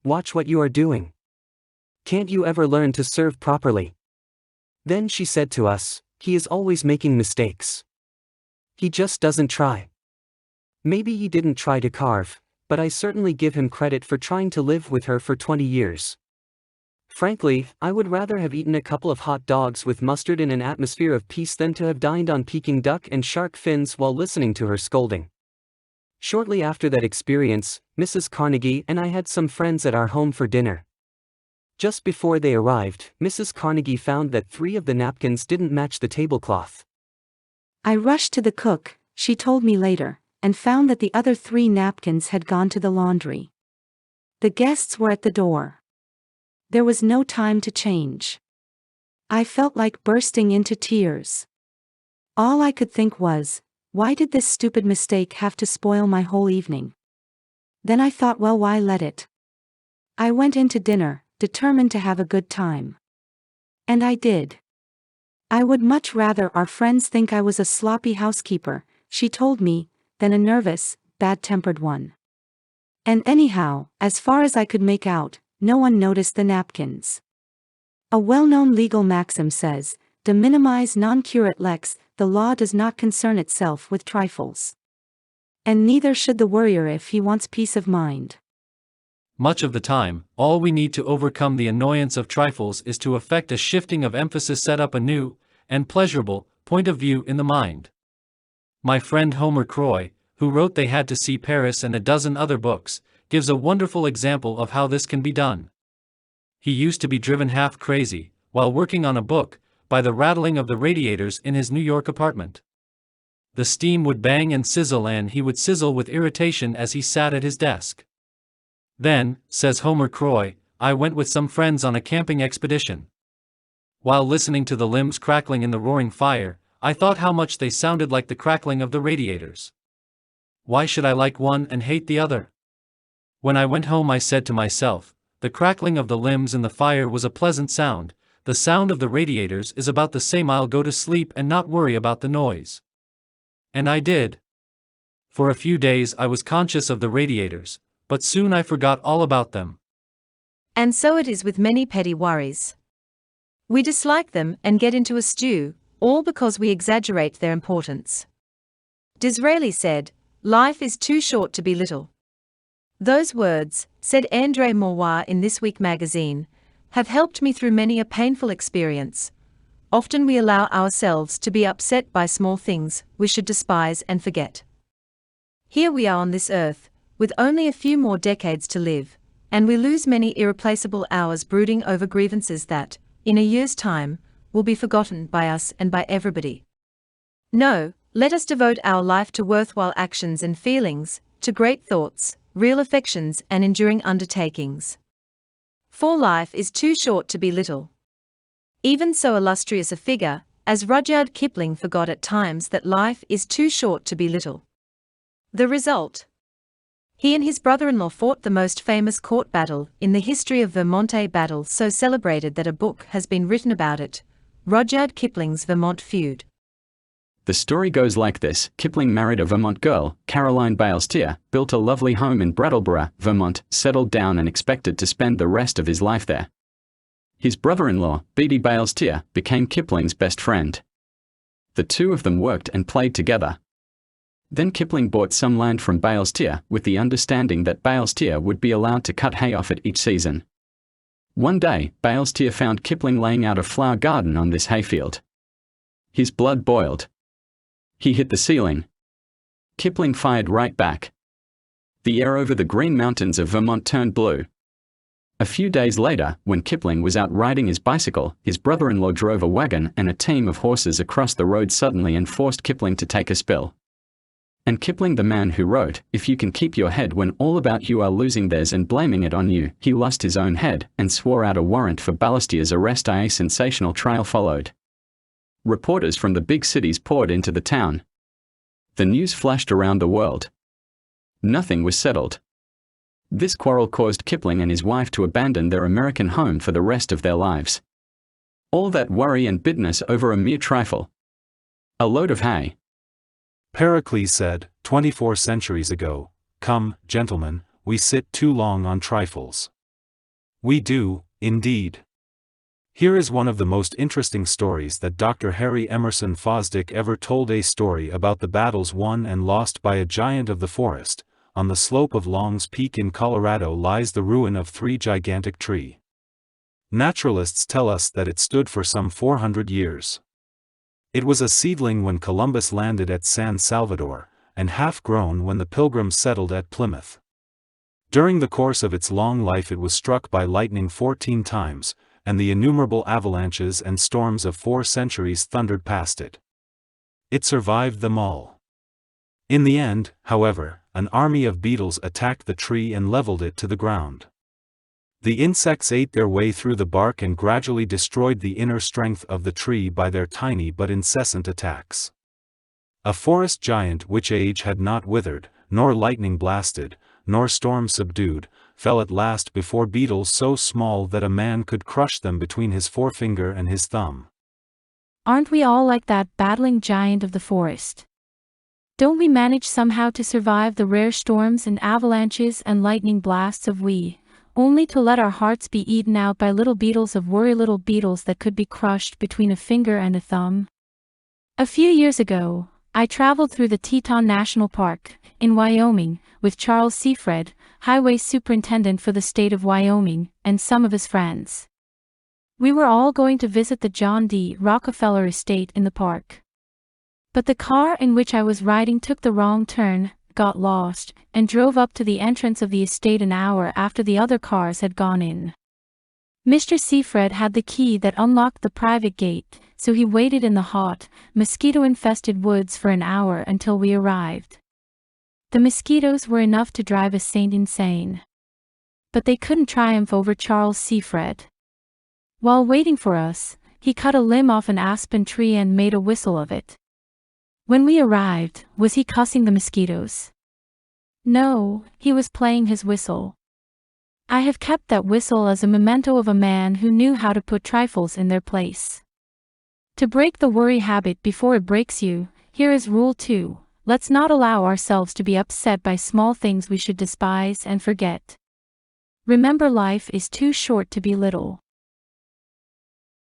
Watch what you are doing. Can't you ever learn to serve properly? Then she said to us, he is always making mistakes. He just doesn't try. Maybe he didn't try to carve, but I certainly give him credit for trying to live with her for 20 years. Frankly, I would rather have eaten a couple of hot dogs with mustard in an atmosphere of peace than to have dined on Peking duck and shark fins while listening to her scolding. Shortly after that experience, Mrs. Carnegie and I had some friends at our home for dinner. Just before they arrived, Mrs. Carnegie found that 3 of the napkins didn't match the tablecloth. I rushed to the cook, she told me later, and found that the other 3 napkins had gone to the laundry. The guests were at the door. There was no time to change. I felt like bursting into tears. All I could think was, why did this stupid mistake have to spoil my whole evening? Then I thought, well, why let it? I went into dinner, determined to have a good time. And I did. I would much rather our friends think I was a sloppy housekeeper, she told me, than a nervous, bad-tempered one. And anyhow, as far as I could make out, no one noticed the napkins. A well-known legal maxim says, de minimis non curat lex, the law does not concern itself with trifles. And neither should the worrier if he wants peace of mind. Much of the time, all we need to overcome the annoyance of trifles is to effect a shifting of emphasis, set up a new, and pleasurable, point of view in the mind. My friend Homer Croy, who wrote They Had to See Paris and a dozen other books, gives a wonderful example of how this can be done. He used to be driven half crazy, while working on a book, by the rattling of the radiators in his New York apartment. The steam would bang and sizzle, and he would sizzle with irritation as he sat at his desk. Then, says Homer Croy, I went with some friends on a camping expedition. While listening to the limbs crackling in the roaring fire, I thought how much they sounded like the crackling of the radiators. Why should I like one and hate the other? When I went home I said to myself, the crackling of the limbs in the fire was a pleasant sound, the sound of the radiators is about the same. I'll go to sleep and not worry about the noise. And I did. For a few days I was conscious of the radiators, but soon I forgot all about them. And so it is with many petty worries. We dislike them and get into a stew, all because we exaggerate their importance. Disraeli said, life is too short to be little. Those words, said André Maurois in This Week magazine, have helped me through many a painful experience. Often we allow ourselves to be upset by small things we should despise and forget. Here we are on this earth, with only a few more decades to live, and we lose many irreplaceable hours brooding over grievances that, in a year's time, will be forgotten by us and by everybody. No, let us devote our life to worthwhile actions and feelings, to great thoughts, real affections and enduring undertakings. For life is too short to be little. Even so illustrious a figure, as Rudyard Kipling, forgot at times that life is too short to be little. The result? He and his brother-in-law fought the most famous court battle in the history of Vermont, a battle so celebrated that a book has been written about it, Rudyard Kipling's Vermont Feud. The story goes like this. Kipling married a Vermont girl, Caroline Balestier, built a lovely home in Brattleboro, Vermont, settled down and expected to spend the rest of his life there. His brother-in-law, Beatty Balestier, became Kipling's best friend. The two of them worked and played together. Then Kipling bought some land from Balestier with the understanding that Balestier would be allowed to cut hay off it each season. One day, Balestier found Kipling laying out a flower garden on this hayfield. His blood boiled. He hit the ceiling. Kipling fired right back. The air over the Green Mountains of Vermont turned blue. A few days later, when Kipling was out riding his bicycle, his brother-in-law drove a wagon and a team of horses across the road suddenly and forced Kipling to take a spill. And Kipling, the man who wrote, "If you can keep your head when all about you are losing theirs and blaming it on you," he lost his own head and swore out a warrant for Balestier's arrest. A sensational trial followed. Reporters from the big cities poured into the town. The news flashed around the world. Nothing was settled. This quarrel caused Kipling and his wife to abandon their American home for the rest of their lives. All that worry and bitterness over a mere trifle. A load of hay. Pericles said, 24 centuries ago, "Come, gentlemen, we sit too long on trifles. We do, indeed. Here is one of the most interesting stories that Dr. Harry Emerson Fosdick ever told. A story about the battles won and lost by a giant of the forest. On the slope of Long's Peak in Colorado lies the ruin of 3 gigantic trees. Naturalists tell us that it stood for some 400 years. It was a seedling when Columbus landed at San Salvador, and half-grown when the Pilgrims settled at Plymouth. During the course of its long life it was struck by lightning 14 times, and the innumerable avalanches and storms of 4 centuries thundered past it. It survived them all. In the end, however, an army of beetles attacked the tree and leveled it to the ground. The insects ate their way through the bark and gradually destroyed the inner strength of the tree by their tiny but incessant attacks. A forest giant which age had not withered, nor lightning blasted, nor storm subdued, fell at last before beetles so small that a man could crush them between his forefinger and his thumb. Aren't we all like that battling giant of the forest? Don't we manage somehow to survive the rare storms and avalanches and lightning blasts of only to let our hearts be eaten out by little beetles of worry, little beetles that could be crushed between a finger and a thumb? A few years ago, I traveled through the Teton National Park, in Wyoming, with Charles Seafred, Highway Superintendent for the state of Wyoming, and some of his friends. We were all going to visit the John D. Rockefeller estate in the park. But the car in which I was riding took the wrong turn, got lost, and drove up to the entrance of the estate an hour after the other cars had gone in. Mr. Seafred had the key that unlocked the private gate, so he waited in the hot, mosquito-infested woods for an hour until we arrived. The mosquitoes were enough to drive a saint insane. But they couldn't triumph over Charles Seafred. While waiting for us, he cut a limb off an aspen tree and made a whistle of it. When we arrived, was he cussing the mosquitoes? No, he was playing his whistle. I have kept that whistle as a memento of a man who knew how to put trifles in their place. To break the worry habit before it breaks you, here is rule 2. Let's not allow ourselves to be upset by small things we should despise and forget. Remember, life is too short to be little.